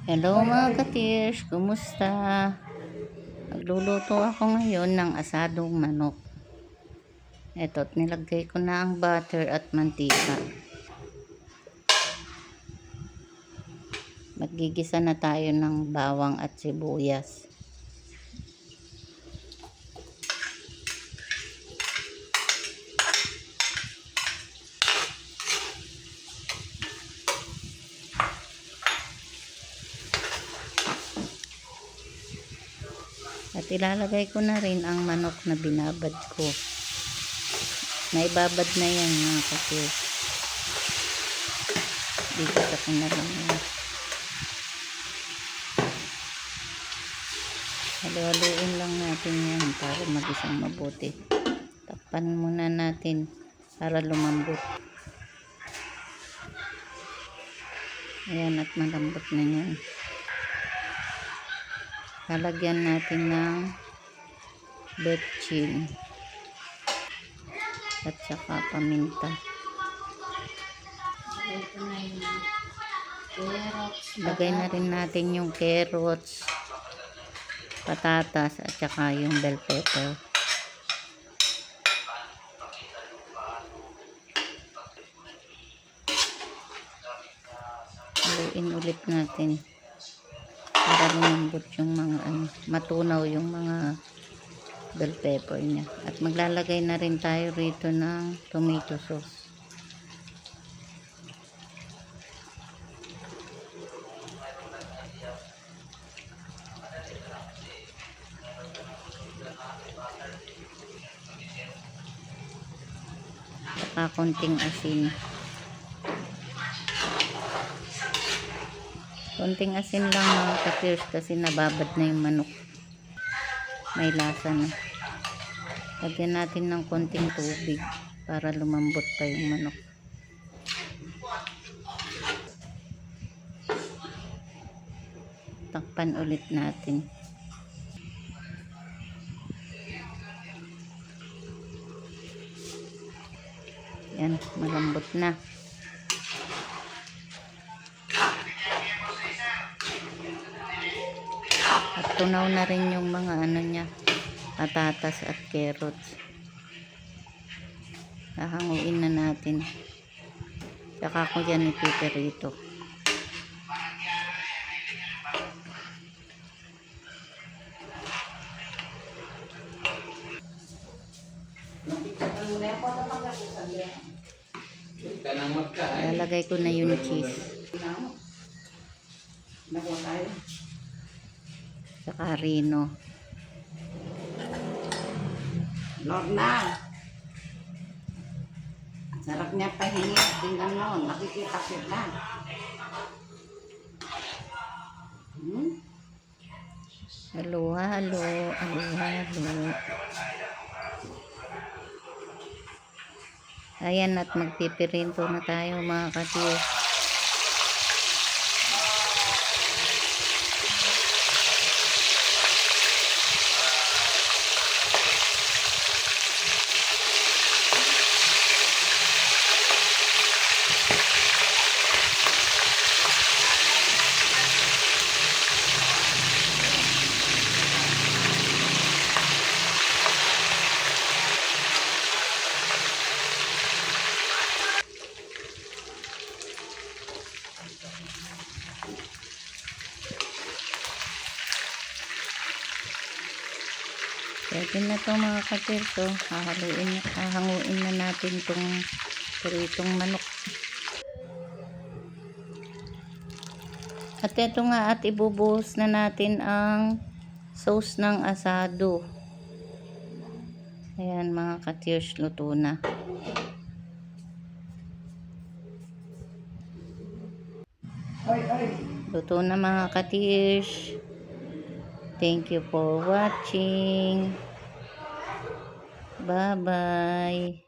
Hello mga ka-tears, kumusta? Magluluto ako ngayon ng asadong manok. Eto't nilagay ko na ang butter at mantika. Magigisa na tayo ng bawang at sibuyas. At ilalagay ko na rin ang manok na binabad ko. Naibabad na yan mga ka-tears. Bigisa ko na lang yan. Halu-haluin lang natin yan para magisang mabuti. Takpan muna natin para lumambot. Ayan, at malambot na yan. Lalagyan natin ng betchin at saka paminta. Lagay na rin natin yung carrots, patatas at saka yung bell pepper. Haluin ulit natin para lumambot yung mga matunaw yung mga bell pepper niya. At maglalagay na rin tayo rito ng tomato sauce. Saka konting asin. Konting asin lang mga ka-tears kasi nababad na yung manok. May lasa na. Lagyan natin ng konting tubig para lumambot pa yung manok. Takpan ulit natin. Yan, malambot na. At tunaw na rin yung mga niya, patatas at carrots. Hahanguin na natin. Saka ko yan ipiperito. Lalagay ko na yung cheese. Saka rino. Lorna. Sarap niya pahingi. Tingnan mo. Nakikita kita. Halo, halo. Halo, halo. Ayan, at magpipirinto na tayo mga ka-tears. Pwede na ito mga ka-tears. Hahanguin na natin itong puritong manok. At ito nga, at ibubuhos na natin ang sauce ng asado. Ayan mga ka-tears, luto na. Luto na mga ka-tears. Thank you for watching. Bye-bye.